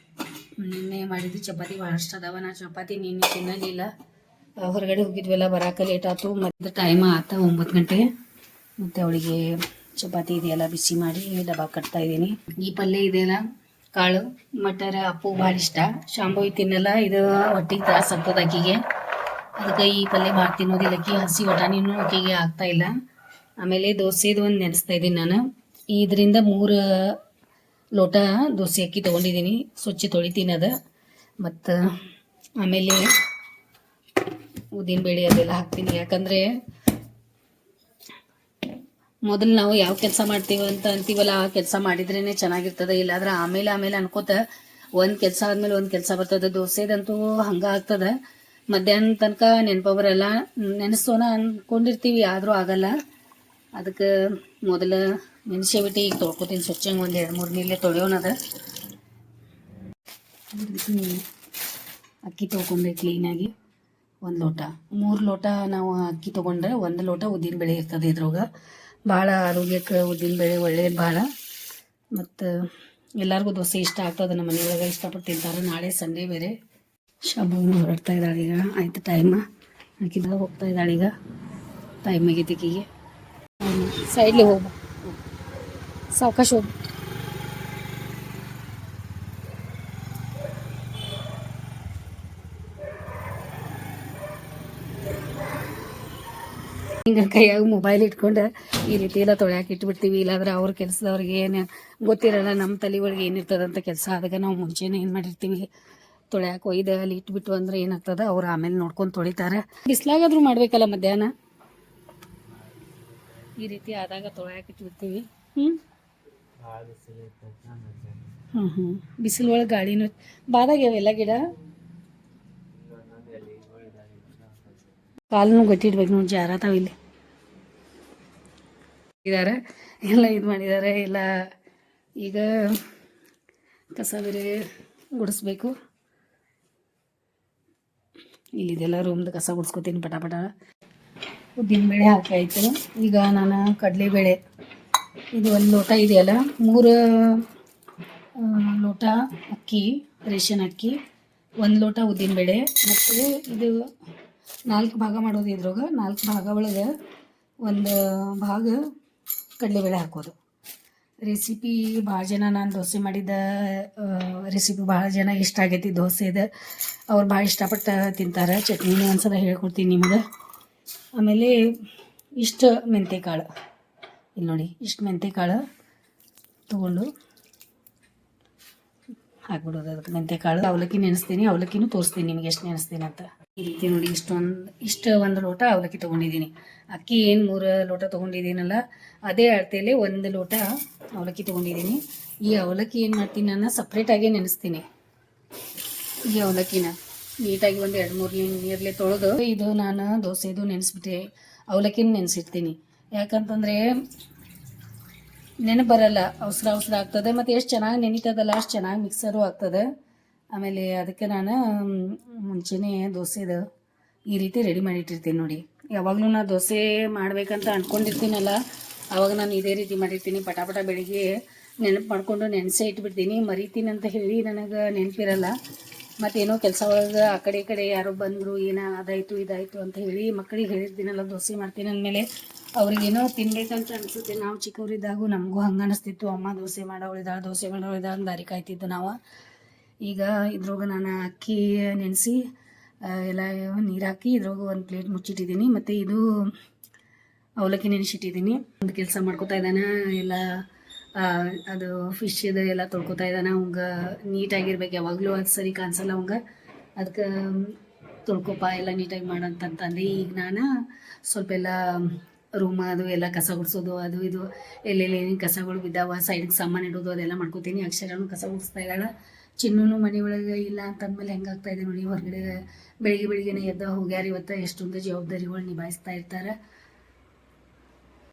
[SPEAKER 1] ನಿನ್ನೆ ಮಾಡಿದ್ದು ಚಪಾತಿ ಭಾಳಷ್ಟು ಅದಾವ. ನಾ ಚಪಾತಿ ನಿನ್ನೆ ತಿನ್ನಲಿಲ್ಲ, ಹೊರಗಡೆ ಹೋಗಿದ್ವಲ್ಲ, ಬರಾಕ ಲೇಟ್ ಆಯ್ತು. ಮತ್ತು ಟೈಮ್ ಆತ 9 ಗಂಟೆ. ಮತ್ತು ಅವಳಿಗೆ ಚಪಾತಿ ಇದೆಯಲ್ಲ ಬಿಸಿ ಮಾಡಿ ಡಬ್ಬ ಕಟ್ತಾಯಿದ್ದೀನಿ. ಈ ಪಲ್ಯ ಇದೆಯಲ್ಲ ಕಾಳು ಮಟರ್ ಅಪ್ಪು ಭಾಳ ಇಷ್ಟ. ಶಾಂಭವಿ ತಿನ್ನಲ್ಲ, ಇದು ಹೊಟ್ಟಿಗೆ ತ್ರಾಸ ಆಗ್ತದೆ ಆಕಿಗೆ. ಅದಕ್ಕೆ ಈ ಪಲ್ಯ ಭಾಳ ತಿನ್ನೋದಿಲ್ಲ ಆಕಿ. ಹಸಿ ವಟಾಣಿನೂ ಆಕಿಗೆ ಆಗ್ತಾಯಿಲ್ಲ. ಆಮೇಲೆ ದೋಸೆದು ಒಂದು ನೆನೆಸ್ತಾ ಇದ್ದೀನಿ ನಾನು. ಇದರಿಂದ 3 ಲೋಟ ದೋಸೆ ಅಕ್ಕಿ ತೊಗೊಂಡಿದ್ದೀನಿ, ಸ್ವಚ್ಛ ತೊಳಿತೀನಿ ಅದು. ಮತ್ತು ಆಮೇಲೆ ಉದ್ದಿನಬೇಳೆ ಅದೆಲ್ಲ ಹಾಕ್ತೀನಿ. ಯಾಕಂದರೆ ಮೊದಲು ನಾವು ಯಾವ ಕೆಲಸ ಮಾಡ್ತೀವಿ ಅಂತ ಅಂತೀವಲ್ಲ, ಆ ಕೆಲಸ ಮಾಡಿದ್ರೇ ಚೆನ್ನಾಗಿರ್ತದೆ. ಇಲ್ಲಾಂದ್ರೆ ಆಮೇಲೆ ಅನ್ಕೋತ ಒಂದು ಕೆಲಸ ಆದಮೇಲೆ ಒಂದು ಕೆಲಸ ಬರ್ತದೆ. ದೋಸೆದಂತೂ ಹಂಗೆ ಆಗ್ತದೆ, ಮಧ್ಯಾಹ್ನ ತನಕ ನೆನಪ ಬರಲ್ಲ. ನೆನೆಸೋಣ ಅಂದ್ಕೊಂಡಿರ್ತೀವಿ, ಆದರೂ ಆಗಲ್ಲ. ಅದಕ್ಕೆ ಮೊದಲು ನೆನೆಸಿಬಿಟ್ಟು ಈಗ ತೊಳ್ಕೊತೀನಿ ಸ್ವಚ್ಛಂಗೆ. ಒಂದು 2-3 ನೀರಲ್ಲೇ ತೊಳೆಯೋಣದ. ಅಕ್ಕಿ ತೊಗೊಂಡೆ ಕ್ಲೀನಾಗಿ 1 ಲೋಟ. 3 ಲೋಟ ನಾವು ಅಕ್ಕಿ ತೊಗೊಂಡ್ರೆ 1 ಲೋಟ ಉದ್ದಿನಬೇಳೆ ಇರ್ತದೆ ಇದ್ರೊಳಗೆ. ಭಾಳ ಆರೋಗ್ಯಕ್ಕೆ ಉದ್ದಿನಬೇಳೆ ಒಳ್ಳೇದು ಭಾಳ. ಮತ್ತು ಎಲ್ಲರಿಗೂ ದೋಸೆ ಇಷ್ಟ ಆಗ್ತದೆ, ನಮ್ಮ ಮನೆಯೊಳಗೆ ಇಷ್ಟಪಟ್ಟು ತಿಂತಾರೆ. ನಾಳೆ ಸಂಡೇ ಬೇರೆ. ಶಾಬು ಹೊರಡ್ತಾ ಇದ್ದಾಳೆ ಈಗ. ಆಯ್ತು ಟೈಮ್ ಆಕಿದ ಹೋಗ್ತಾ ಇದ್ದಾಳೆ ಈಗ. ಟೈಮ್ ಆಗೈತಿ ಆಕಿಗೆ. ಸೈಡ್ಲಿ ಹೋಗು, ಸಾವಕಾಶ ಹೋಗು. ಹಿಂಗೆ ಕೈಯಾಗ ಮೊಬೈಲ್ ಇಟ್ಕೊಂಡು ಈ ರೀತಿ ಎಲ್ಲ ತೊಳ್ಯಾಕೆ ಇಟ್ಬಿಡ್ತೀವಿ. ಇಲ್ಲಾಂದ್ರೆ ಅವ್ರ ಕೆಲಸದವ್ರಿಗೆ ಏನು ಗೊತ್ತಿರಲ್ಲ, ನಮ್ಮ ತಲೆ ಒಳಗೆ ಏನಿರ್ತದಂತ ಕೆಲಸ. ಅದಕ್ಕೆ ನಾವು ಮುಂಚೆನೇ ಏನು ಮಾಡಿರ್ತೀವಿ, ತೊಳ್ಯಾಕೆ ಒಯ್ದು ಅಲ್ಲಿ ಇಟ್ಬಿಟ್ಟು ಅಂದ್ರೆ ಏನಾಗ್ತದೆ, ಅವ್ರು ಆಮೇಲೆ ನೋಡ್ಕೊಂಡು ತೊಳಿತಾರೆ. ಬಿಸಿಲಾಗಾದ್ರೂ ಮಾಡಬೇಕಲ್ಲ ಮಧ್ಯಾಹ್ನ. ಈ ರೀತಿ ಆದಾಗ ತೊಳ್ಯಾಕೆ ಇಟ್ಬಿಡ್ತೀವಿ. ಬಿಸಿಲು ಒಳಗೆ ಗಾಳಿನೂ ಬಾದಾಗ್ಯಾವೆಲ್ಲ ಗಿಡ. ಕಾಲನ್ನು ಗಟ್ಟಿಡ್ಬೇಕು ನೋಡಿ, ಜಾರತಾವ ಇಲ್ಲಿ ಇದ್ದಾರೆ ಎಲ್ಲ ಇದು ಮಾಡಿದ್ದಾರೆ ಎಲ್ಲ. ಈಗ ಕಸ ಬೇರೆ ಗುಡಿಸ್ಬೇಕು. ಇಲ್ಲಿದೆಲ್ಲ ರೂಮ್ದು ಕಸ ಗುಡಿಸ್ಕೊತೀನಿ ಪಟಾಪಟ. ಉದ್ದಿನಬೇಳೆ ಹಾಕಾಯಿತು. ಈಗ ನಾನು ಕಡಲೆಬೇಳೆ ಇದು 1 ಲೋಟ ಇದೆಯಲ್ಲ, 3 ಲೋಟ ಅಕ್ಕಿ, ರೇಷನ್ ಅಕ್ಕಿ, 1 ಲೋಟ ಉದ್ದಿನಬೇಳೆ. ಮತ್ತು ಇದು 4 ಭಾಗ ಮಾಡೋದು. ಇದ್ರಾಗ 4 ಭಾಗ ಒಳಗೆ 1 ಭಾಗ ಕಡಲೆಬೇಳೆ ಹಾಕೋದು. ರೆಸಿಪಿ ಭಾಳ ಜನ, ನಾನು ದೋಸೆ ಮಾಡಿದ ರೆಸಿಪಿ ಭಾಳ ಜನ ಇಷ್ಟ ಆಗೈತಿ ದೋಸೆದು. ಅವ್ರು ಭಾಳ ಇಷ್ಟಪಟ್ಟು ತಿಂತಾರೆ. ಚಟ್ನಿನೂ ಒಂದ್ಸಲ ಹೇಳ್ಕೊಡ್ತೀನಿ ನಿಮ್ಗೆ. ಆಮೇಲೆ ಇಷ್ಟು ಮೆಂತ್ಯಕಾಳು, ಇಲ್ಲಿ ನೋಡಿ, ಇಷ್ಟು ಮೆಂತ್ಯಕಾಳು ತೊಗೊಂಡು ಹಾಕ್ಬಿಡೋದು. ಅದಕ್ಕೆ ಮೆಂತ್ಯಕಾಳು, ಅವಲಕ್ಕಿ ನೆನೆಸ್ತೀನಿ. ಅವಲಕ್ಕಿನೂ ತೋರಿಸ್ತೀನಿ ನಿಮಗೆ ಎಷ್ಟು ನೆನೆಸ್ತೀನಿ ಅಂತ. ಈ ರೀತಿ ನೋಡಿ, ಇಷ್ಟು 1 ಲೋಟ ಅವಲಕ್ಕಿ ತೊಗೊಂಡಿದ್ದೀನಿ. ಅಕ್ಕಿ ಏನು 3 ಲೋಟ ತೊಗೊಂಡಿದ್ದೀನಲ್ಲ, ಅದೇ ಅಳತೆಯಲ್ಲಿ 1 ಲೋಟ ಅವಲಕ್ಕಿ ತೊಗೊಂಡಿದ್ದೀನಿ. ಈ ಅವಲಕ್ಕಿ ಏನು ಮಾಡ್ತೀನಿ, ನಾನು ಸಪ್ರೇಟಾಗಿ ನೆನೆಸ್ತೀನಿ. ಈ ಅವಲಕ್ಕಿನ ನೀಟಾಗಿ 1 2-3 ನೀರಲ್ಲೇ ತೊಳೆದು, ಇದು ನಾನು ದೋಸೆದು ನೆನೆಸ್ಬಿಟ್ಟೆ, ಅವಲಕ್ಕಿನ ನೆನೆಸಿರ್ತೀನಿ. ಯಾಕಂತಂದರೆ ನೆನಪು ಬರಲ್ಲ, ಅವಸರ ಆಗ್ತದೆ. ಮತ್ತು ಎಷ್ಟು ಚೆನ್ನಾಗಿ ನೆನೀತದಲ್ಲ ಅಷ್ಟು ಚೆನ್ನಾಗಿ ಮಿಕ್ಸರು ಆಗ್ತದೆ. ಆಮೇಲೆ ಅದಕ್ಕೆ ನಾನು ಮುಂಚೆನೇ ದೋಸೆದು ಈ ರೀತಿ ರೆಡಿ ಮಾಡಿಟ್ಟಿರ್ತೀನಿ ನೋಡಿ. ಯಾವಾಗಲೂ ನಾನು ದೋಸೆ ಮಾಡಬೇಕಂತ ಅಂದ್ಕೊಂಡಿರ್ತೀನಲ್ಲ, ಆವಾಗ ನಾನು ಇದೇ ರೀತಿ ಮಾಡಿರ್ತೀನಿ. ಪಟಾಪಟ ಬೆಳಿಗ್ಗೆ ನೆನಪು ಮಾಡಿಕೊಂಡು ನೆನೆಸೇ ಇಟ್ಬಿಡ್ತೀನಿ. ಮರಿತೀನಿ ಅಂತ ಹೇಳಿ ನನಗೆ ನೆನಪಿರಲ್ಲ. ಮತ್ತೇನೋ ಕೆಲಸ ಒಳಗೆ ಆ ಕಡೆ ಈ ಕಡೆ ಯಾರೋ ಬಂದರು, ಏನೋ ಅದಾಯಿತು ಇದಾಯಿತು ಅಂತ ಹೇಳಿ ಮಕ್ಕಳಿಗೆ ಹೇಳಿರ್ತೀನಲ್ಲ ದೋಸೆ ಮಾಡ್ತೀನಿ ಅಂದಮೇಲೆ ಅವ್ರಿಗೇನೋ ತಿನ್ಬೇಕಂತ ಅನ್ಸುತ್ತೆ. ನಾವು ಚಿಕ್ಕವರಿದ್ದಾಗೂ ನಮಗೂ ಹಂಗೆ ಅನಿಸ್ತಿತ್ತು, ಅಮ್ಮ ದೋಸೆ ಮಾಡೋಳಿದಾಳೆ ದೋಸೆ ಮಾಡೋಳಿದಾಳೆ ಅಂತ ದಾರಿ ಕಾಯ್ತಿದ್ದು ನಾವು. ಈಗ ಇದ್ರೊಳಗೆ ನಾನು ಅಕ್ಕಿ ನೆನೆಸಿ ಎಲ್ಲ ನೀರು ಹಾಕಿ ಇದ್ರೊಳಗೆ ಒಂದು ಪ್ಲೇಟ್ ಮುಚ್ಚಿಟ್ಟಿದ್ದೀನಿ. ಮತ್ತು ಇದು ಅವಲಕ್ಕಿ ನೆನೆಸಿಟ್ಟಿದ್ದೀನಿ. ಒಂದು ಕೆಲಸ ಮಾಡ್ಕೊತಾ ಇದ್ದಾನೆ, ಎಲ್ಲ ಅದು ಫಿಶ್ ಇದು ಎಲ್ಲ ತೊಳ್ಕೊತಾ ಇದ್ದಾನೆ. ಅವಂಗೆ ನೀಟಾಗಿರ್ಬೇಕು, ಯಾವಾಗಲೂ ಅದು ಸರಿ ಕಾಣಿಸಲ್ಲ ಅವಂಗೆ. ಅದಕ್ಕೆ ತೊಳ್ಕೊಪ್ಪ ಎಲ್ಲ ನೀಟಾಗಿ ಮಾಡಂತಂತಂದು ಈಗ ನಾನು ಸ್ವಲ್ಪ ಎಲ್ಲ ರೂಮ್ ಅದು ಎಲ್ಲ ಕಸ ಗುಡಿಸೋದು ಅದು ಇದು ಎಲ್ಲೆಲ್ಲಿ ಏನೇನು ಕಸಗಳು ಬಿದ್ದಾವ ಸೈಡಿಗೆ ಸಾಮಾನು ಇಡೋದು ಅದೆಲ್ಲ ಮಾಡ್ಕೋತೀನಿ. ಅಕ್ಷರನೂ ಕಸ ಗುಡಿಸ್ತಾ ಇದ್ದಾಳೆ. ಚಿನ್ನೂ ಮನೆ ಒಳಗೆ ಇಲ್ಲ ಅಂತಂದಮೇಲೆ ಹೆಂಗಾಗ್ತಾ ಇದೆ ನೋಡಿ. ಹೊರಗಡೆ ಬೆಳಿಗ್ಗೆನೇ ಎದ್ದ ಹೋಗ್ಯಾರ. ಇವತ್ತು ಎಷ್ಟೊಂದು ಜವಾಬ್ದಾರಿಗಳು ನಿಭಾಯಿಸ್ತಾ ಇರ್ತಾರೆ.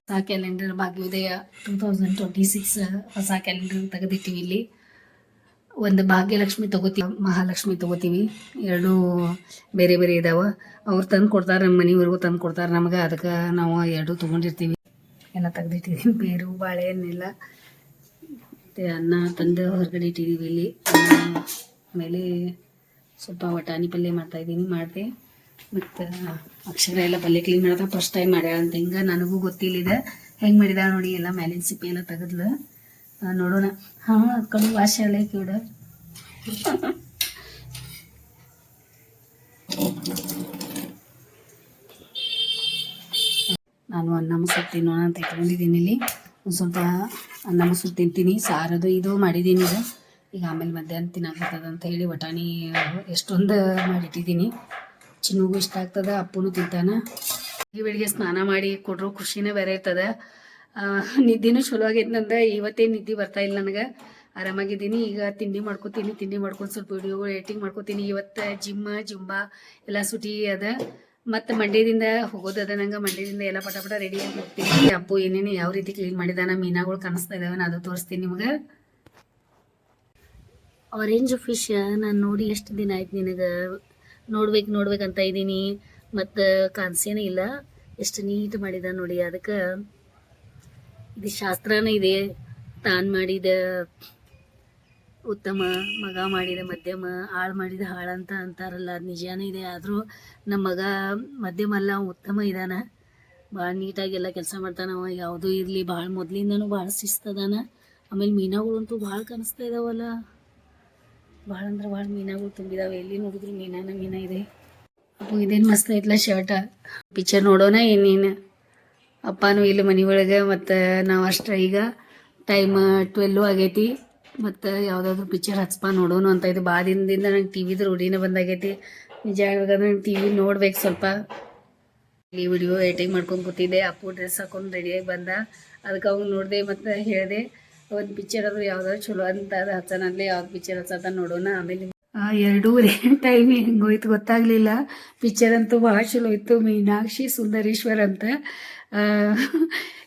[SPEAKER 1] ಹೊಸ ಕ್ಯಾಲೆಂಡರ್ ಭಾಗ್ಯೋದಯ 2026 ಹೊಸ ಕ್ಯಾಲೆಂಡರ್ ತೆಗೆದಿಟ್ಟಿವಿ. ಇಲ್ಲಿ ಒಂದು ಭಾಗ್ಯಲಕ್ಷ್ಮಿ ತೊಗೋತೀವಿ, ಮಹಾಲಕ್ಷ್ಮಿ ತೊಗೋತೀವಿ. ಎರಡೂ ಬೇರೆ ಬೇರೆ ಇದಾವೆ. ಅವ್ರು ತಂದು ಕೊಡ್ತಾರೆ, ನಮ್ಮ ಮನೆವರೆಗೂ ತಂದು ಕೊಡ್ತಾರೆ ನಮ್ಗೆ. ಅದಕ್ಕೆ ನಾವು ಎರಡೂ ತೊಗೊಂಡಿರ್ತೀವಿ. ಎಲ್ಲ ತೆಗೆದಿಟ್ಟಿದ್ದೀವಿ, ಬೇರು ಬಾಳೆಹಣ್ಣೆಲ್ಲ. ಮತ್ತು ಅನ್ನ ತಂದು ಹೊರಗಡೆ ಇಟ್ಟಿದ್ದೀವಿ ಇಲ್ಲಿ. ಆಮೇಲೆ ಸ್ವಲ್ಪ ವಟಾಣಿ ಪಲ್ಯ ಮಾಡ್ತಾಯಿದ್ದೀನಿ, ಮಾಡಿದೆ. ಮತ್ತು ಅಕ್ಷರ ಎಲ್ಲ ಪಲ್ಯ ಕ್ಲೀನ್ ಮಾಡೋದ ಫಸ್ಟ್ ಟೈಮ್ ಮಾಡ್ಯಾಳ ಅಂತ. ಹಿಂಗೆ ನನಗೂ ಗೊತ್ತಿಲ್ಲಿದೆ ಹೆಂಗೆ ಮಾಡಿದ ನೋಡಿ. ಎಲ್ಲ ಮ್ಯಾಲಿನ ಸಿಪ್ಪೆ ಎಲ್ಲ ತೆಗೆದ್ಲು. ನೋಡೋಣ. ಹಾಂ ಕಡು ವಾಶಾಲೆ ಕಿಡ ನಾನು ಅನ್ನ ಮೊಸರು ತಿನ್ನೋಣ ಅಂತ ಇಟ್ಕೊಂಡಿದ್ದೀನಿ. ಇಲ್ಲಿ ಒಂದು ಸ್ವಲ್ಪ ಅನ್ನ ಮೊಸರು ತಿಂತೀನಿ. ಸಾರದು ಇದು ಮಾಡಿದ್ದೀನಿ. ಈಗ ಆಮೇಲೆ ಮಧ್ಯಾಹ್ನ ತಿನ್ನಾಕತ್ತದ ಅಂತ ಹೇಳಿ ವಟಾಣಿ ಎಷ್ಟೊಂದು ಮಾಡಿಟ್ಟಿದ್ದೀನಿ. ಚಿನ್ನಗೂ ಇಷ್ಟ ಆಗ್ತದೆ, ಅಪ್ಪನೂ ತಿಂತಾನೆ. ಬೆಳಿಗ್ಗೆ ಸ್ನಾನ ಮಾಡಿ ಕೊಟ್ಟರು ಖುಷಿನೇ ಬೇರೆ ಇರ್ತದೆ. ನಿದ್ದೆನೂ ಚಲೋ ಆಗೈತೆ ನಂದು. ಇವತ್ತೇ ನಿದ್ದೆ ಬರ್ತಾ ಇಲ್ಲ ನನಗೆ, ಆರಾಮಾಗಿದ್ದೀನಿ. ಈಗ ತಿಂಡಿ ಮಾಡ್ಕೊಂಡು ಸ್ವಲ್ಪ ವಿಡಿಯೋಗಳು ಎಡಿಟಿಂಗ್ ಮಾಡ್ಕೋತೀನಿ. ಇವತ್ತು ಜುಂಬಾ ಎಲ್ಲ ಸುಟಿ ಅದ. ಮತ್ತು ಮಂಡ್ಯದಿಂದ ಹೋಗೋದದ ನಂಗೆ. ಮಂಡ್ಯದಿಂದ ಎಲ್ಲ ಪಟ ರೆಡಿಯಾಗಿ ಹೋಗ್ತೀನಿ. ಅಪ್ಪು ಏನೇನು ಯಾವ ರೀತಿ ಕ್ಲೀನ್ ಮಾಡಿದಾನ, ಮೀನಾಗಳು ಕಾಣಿಸ್ತಾ ಇದ್ದಾವೆ, ನಾನು ಅದು ತೋರಿಸ್ತೀನಿ ನಿಮ್ಗೆ. ಆರೆಂಜ್ ಫಿಶ್ ನಾನು ನೋಡಿ ಎಷ್ಟು ದಿನ ಆಯ್ತು ನಿನಗೆ ನೋಡ್ಬೇಕಂತ ಇದ್ದೀನಿ. ಮತ್ತು ಕಾಣಿಸೇನೇ ಇಲ್ಲ. ಎಷ್ಟು ನೀಟ್ ಮಾಡಿದ ನೋಡಿ. ಅದಕ್ಕೆ ಇದು ಶಾಸ್ತ್ರನೇ ಇದೆ. ತಾನು ಮಾಡಿದ ಉತ್ತಮ, ಮಗ ಮಾಡಿದ ಮಧ್ಯಮ, ಆಳು ಮಾಡಿದ ಹಾಳಂತ ಅಂತಾರಲ್ಲ, ಅದು ನಿಜಾನೇ ಇದೆ. ಆದರೂ ನಮ್ಮ ಮಗ ಮಧ್ಯಮ ಅಲ್ಲ, ಉತ್ತಮ ಇದ್ದಾನೆ. ಭಾಳ ನೀಟಾಗಿ ಎಲ್ಲ ಕೆಲಸ ಮಾಡ್ತಾನೆ ಅವ. ಯಾವುದೂ ಇರಲಿ ಭಾಳ ಮೊದಲಿಂದನೂ ಭಾಳ ಶಿಸ್ತದಾನ. ಆಮೇಲೆ ಮೀನುಗಳಂತೂ ಭಾಳ ಕಾಣಿಸ್ತಾ ಇದ್ದಾವಲ್ಲ, ಭಾಳ ಅಂದ್ರೆ ಭಾಳ ಮೀನುಗಳು ತುಂಬಿದಾವೆ. ಎಲ್ಲಿ ನೋಡಿದ್ರು ಮೀನ ಇದೆ. ಅಪ್ಪು ಇದೇನು ಮಸ್ತ್ ಐತ್ಲ ಶರ್ಟ. ಪಿಕ್ಚರ್ ನೋಡೋಣ ಏನೇನು. ಅಪ್ಪನೂ ಇಲ್ಲಿ ಮನೆ ಒಳಗೆ, ಮತ್ತು ನಾವು ಅಷ್ಟೇ. ಈಗ ಟೈಮ್ 12 ಆಗೈತಿ. ಮತ್ತು ಯಾವುದಾದ್ರು ಪಿಕ್ಚರ್ ಹಚ್ಪ ನೋಡೋಣ ಅಂತ ಇದು. ಭಾಳ ದಿನದಿಂದ ನಂಗೆ ಟಿ ವಿದು ರೂಢಿನೇ ಬಂದಾಗೈತಿ. ನಿಜ ಹೇಳ್ಬೇಕಂದ್ರೆ ನಂಗೆ ಟಿ ವಿ ನೋಡ್ಬೇಕು ಸ್ವಲ್ಪ. ಈ ವಿಡಿಯೋ ಎಡಿಟಿಂಗ್ ಮಾಡ್ಕೊಂಡು ಕೂತಿದ್ದೆ. ಅಪ್ಪು ಡ್ರೆಸ್ ಹಾಕೊಂಡು ರೆಡಿಯಾಗಿ ಬಂದ. ಅದಕ್ಕೆ ಅವ್ನು ನೋಡಿದೆ ಮತ್ತು ಹೇಳಿದೆ ಒಂದು ಪಿಕ್ಚರ್ ಆದರೂ ಯಾವ್ದಾದ್ರು ಚಲೋ ಅಂತ ಅದು ಹಚ್ಚನಲ್ಲಿ. ಯಾವ್ದು ಪಿಕ್ಚರ್ ಹಚ್ಚತ್ತ ನೋಡೋಣ. ಆಮೇಲೆ 2:30 ಟೈಮ್ ಹೆಂಗೋಯ್ತು ಗೊತ್ತಾಗಲಿಲ್ಲ. ಪಿಕ್ಚರ್ ಅಂತೂ ಭಾಳ ಚಲೋ ಇತ್ತು. ಮೀನಾಕ್ಷಿ ಸುಂದರೇಶ್ವರ್ ಅಂತ.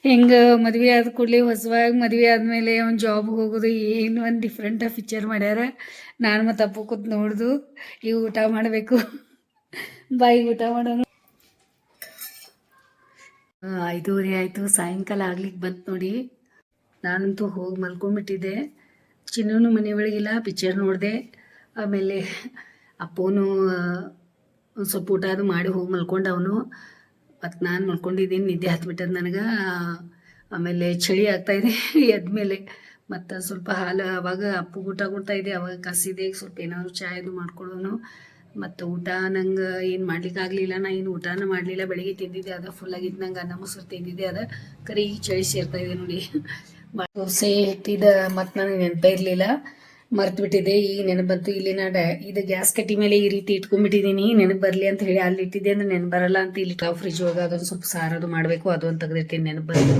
[SPEAKER 1] ಹೆಂಗೆ ಮದುವೆ ಆದ ಕೂಡಲೇ ಹೊಸವಾಗಿ ಮದುವೆ ಆದಮೇಲೆ ಅವ್ನು ಜಾಬ್ಗೆ ಹೋಗೋದು ಏನು ಒಂದು ಡಿಫ್ರೆಂಟ್ ಪಿಕ್ಚರ್ ಮಾಡ್ಯಾರ. ನಾನು ಮತ್ತು ಅಪ್ಪು ಕೂತ್ ನೋಡ್ದು. ಈಗ ಊಟ ಮಾಡಬೇಕು, ಬಾಯಿಗೆ ಊಟ ಮಾಡೋಣ. 5:30 ಆಯಿತು, ಸಾಯಂಕಾಲ ಆಗ್ಲಿಕ್ಕೆ ಬಂತು ನೋಡಿ. ನಾನಂತೂ ಹೋಗಿ ಮಲ್ಕೊಂಡ್ಬಿಟ್ಟಿದ್ದೆ. ಚಿನ್ನೂ ಮನೆ ಒಳಗಿಲ್ಲ, ಪಿಕ್ಚರ್ ನೋಡಿದೆ. ಆಮೇಲೆ ಅಪ್ಪನೂ ಒಂದು ಸ್ವಲ್ಪ ಊಟ ಅದು ಮಾಡಿ ಹೋಗಿ ಮಲ್ಕೊಂಡು ಅವನು. ಮತ್ತು ನಾನು ಮಲ್ಕೊಂಡಿದ್ದೀನಿ, ನಿದ್ದೆ ಹತ್ಬಿಟ್ಟದ ನನಗೆ. ಆಮೇಲೆ ಚಳಿ ಆಗ್ತಾಯಿದೆ ಎದ್ಮೇಲೆ. ಮತ್ತು ಸ್ವಲ್ಪ ಹಾಲು ಅವಾಗ ಅಪ್ಪು ಊಟ ಕೊಡ್ತಾಯಿದ್ದೆ, ಅವಾಗ ಕಸಿದೆ ಸ್ವಲ್ಪ ಏನಾದ್ರು ಚಾಯದು ಮಾಡ್ಕೊಳ್ಳೋನು. ಮತ್ತು ಊಟ ನಂಗೆ ಏನು ಮಾಡ್ಲಿಕ್ಕಾಗಲಿಲ್ಲ. ನಾ ಏನು ಊಟನ ಮಾಡಲಿಲ್ಲ. ಬೆಳಿಗ್ಗೆ ತಿಂದಿದ್ದೆ ಅದು ಫುಲ್ಲಾಗಿದ್ದು. ನಂಗೆ ಅನ್ನ ಮೊಸರು ತಿಂದಿದ್ದೆ ಅದು ಕರೆ. ಈಗ ಚಳಿ ಸೇರ್ತಾಯಿದೆ ನೋಡಿ. ದೋಸೆ ಇಟ್ಟಿದ್ದ ಮತ್ತು ನನಗೆ ನೆನಪೇ ಇರಲಿಲ್ಲ, ಮರ್ತು ಬಿಟ್ಟಿದ್ದೆ. ಈಗ ನೆನಪು ಬಂತು. ಇಲ್ಲಿ ಇದು ಗ್ಯಾಸ್ ಕಟ್ಟಿ ಮೇಲೆ ಈ ರೀತಿ ಇಟ್ಕೊಂಡ್ಬಿಟ್ಟಿದ್ದೀನಿ, ನೆನಪು ಬರಲಿ ಅಂತ ಹೇಳಿ. ಅಲ್ಲಿ ಇಟ್ಟಿದ್ದೆ ಅಂದ್ರೆ ನೆನಪು ಬರಲ್ಲ ಅಂತ ಇಲ್ಲಿ ಫ್ರಿಜ್ ಒಳಗೆ ಅದೊಂದು ಸ್ವಲ್ಪ ಸಾರದು ಮಾಡಬೇಕು, ಅದು ಒಂದು ತೆಗೆದಿರ್ತೀನಿ, ನೆನಪು ಬಂತು.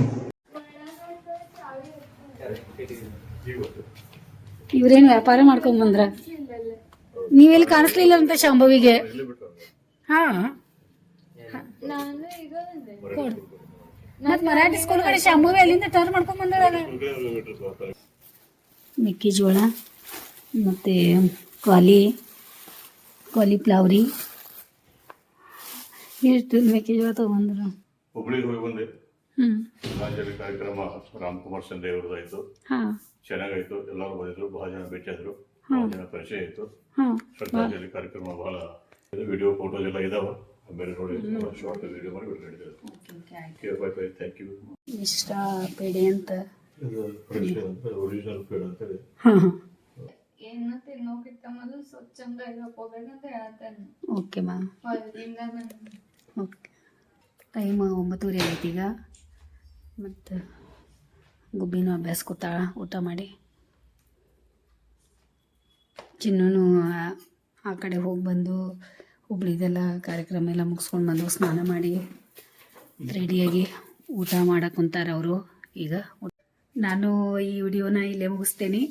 [SPEAKER 1] ಇವ್ರೇನು ವ್ಯಾಪಾರ ಮಾಡ್ಕೊಂಡು ಬಂದ್ರ? ನೀವೆಲ್ಲಿ ಕಾಣಿಸ್ಲಿಲ್ಲ ಅಂತ ಶಾಂಭವಿಗೆ. ಹಾಂ, ಮತ್ತು ಮರಾಠಿ ಸ್ಕೂಲ್ ಕಡೆ ಶಾಂಭವಿ ಅಲ್ಲಿಂದ ಟರ್ನ್ ಮಾಡ್ಕೊಂಡು ಬಂದಳಲ್ಲ. ಮೆಕ್ಕೆಜೋಳ ಮತ್ತು ಕಾಲಿಫ್ಲವರಿ ಎಷ್ಟು ಮೆಕ್ಕೆಜೋಳ ತೊಗೊಂಡ್ರು.
[SPEAKER 3] ಹುಬ್ಳಿಗೆ ಹೋಗಿ ಬಂದೆ. ಕಾರ್ಯಕ್ರಮ ರಾಮ್ಕುಮಾರ್ ಸಂಡೆ ಅವ್ರದ್ದಾಯ್ತು. ಚೆನ್ನಾಗಾಯ್ತು. ಎಲ್ಲರೂ ಬಂದಿದ್ರು, ಬಹಳ ಜನ ಭೇಟಿಯಾದ್ರು, ಬಹಳ ಜನ ಪರಿಚಯ ಆಯಿತು. ಶ್ರದ್ಧಾಂಜಲಿ ಕಾರ್ಯಕ್ರಮ ಬಹಳ ವಿಡಿಯೋ ಫೋಟೋಸ್ ಎಲ್ಲ ಇದಾವೆ. ಬೇರೆ ನೋಡಿ ಶಾರ್ಟ್ ವಿಡಿಯೋ ಮಾಡಿ ಬಿಡ್ಕೊಂಡಿದ್ದಾರೆ.
[SPEAKER 1] ಓಕೆ ಓಕೆ ಆಯ್ತು.
[SPEAKER 3] Okay bye bye, thank you.
[SPEAKER 1] ಇಷ್ಟ ಪೇಡೆ ಅಂತ
[SPEAKER 3] ಇದು ಒರಿಜಿನಲ್ ಫೀಡ್ ಅಂತೇಳಿ.
[SPEAKER 1] ಹಾಂ ಹಾಂ
[SPEAKER 2] ಏನು ತಿನ್ನೋಕ್ಕಿಂತ ಮೊದಲು ಸ್ವಚ್ಛಂದ ಇರೋಕೆ ಹೋಗ್ಬೇಕಂತ ಹೇಳ್ತೇನೆ.
[SPEAKER 1] Okay ma'am.
[SPEAKER 2] ಹೊರಗಿಂದ
[SPEAKER 1] ಓಕೆ. ಟೈಮ್ 9:30 ಆಗೈತಿ ಈಗ. ಮತ್ತು ಗುಬ್ಬಿನೂ ಅಭ್ಯಾಸ ಕೂತಾಳ ಊಟ ಮಾಡಿ. ಚಿನ್ನೂ ಆ ಕಡೆ ಹೋಗಿ ಬಂದು ಹುಬ್ಳಿದೆಲ್ಲ ಕಾರ್ಯಕ್ರಮ ಎಲ್ಲ ಮುಗಿಸ್ಕೊಂಡು ಬಂದು ಸ್ನಾನ ಮಾಡಿ ರೆಡಿಯಾಗಿ ಊಟ ಮಾಡಕ್ಕೆ ಕುಂತಾರೆ ಅವರು. ಈಗ ನಾನು ಈ ವಿಡಿಯೋನ ಇಲ್ಲೇ ಮುಗಿಸ್ತೇನೆ.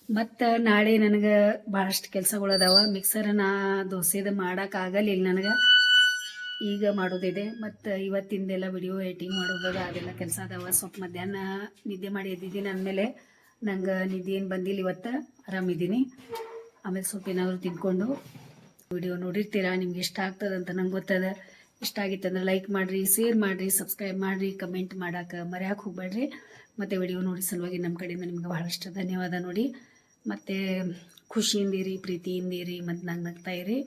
[SPEAKER 1] ಮತ್ತು ನಾಳೆ ನನಗೆ ಭಾಳಷ್ಟು ಕೆಲಸಗಳದಾವ. ಮಿಕ್ಸರನ್ನ ದೋಸೆದು ಮಾಡೋಕ್ಕಾಗಲಿಲ್ಲ ನನಗೆ, ಈಗ ಮಾಡೋದಿದೆ. ಮತ್ತು ಇವತ್ತಿಂದೆಲ್ಲ ವಿಡಿಯೋ ಎಡಿಟಿಂಗ್ ಮಾಡೋದದ ಅದೆಲ್ಲ ಕೆಲಸ ಅದಾವ. ಸ್ವಲ್ಪ ಮಧ್ಯಾಹ್ನ ನಿದ್ದೆ ಮಾಡಿ ಎದ್ದಿದ್ದೀನಿ ಅಂದಮೇಲೆ ನಂಗೆ ನಿದ್ದೆ ಏನು ಬಂದಿಲ್ಲ. ಇವತ್ತು ಆರಾಮಿದ್ದೀನಿ. ಆಮೇಲೆ ಸ್ವಲ್ಪ ಏನಾದರೂ ತಿನ್ಕೊಂಡು ವಿಡಿಯೋ ನೋಡಿರ್ತೀರಾ. ನಿಮ್ಗೆ ಇಷ್ಟ ಆಗ್ತದಂತ ನಂಗೆ ಗೊತ್ತದ. ಇಷ್ಟ ಆಗಿತ್ತಂದ್ರೆ ಲೈಕ್ ಮಾಡಿರಿ, ಶೇರ್ ಮಾಡಿರಿ, ಸಬ್ಸ್ಕ್ರೈಬ್ ಮಾಡಿರಿ, ಕಮೆಂಟ್ ಮಾಡೋಕೆ ಮರೆಯೋಕೆ ಹೋಗ್ಬೇಡ್ರಿ. ಮತ್ತು ವಿಡಿಯೋ ನೋಡಿ ಸಲುವಾಗಿ ನಮ್ಮ ಕಡೆಯಿಂದ ನಿಮ್ಗೆ ಭಾಳಷ್ಟು ಧನ್ಯವಾದ ನೋಡಿ. ಮತ್ತು ಖುಷಿಯಿಂದಿರಿ, ಪ್ರೀತಿಯಿಂದಿರಿ, ಮತ್ತು ನಂಗೆ ನಗ್ತಾ ಇರಿ.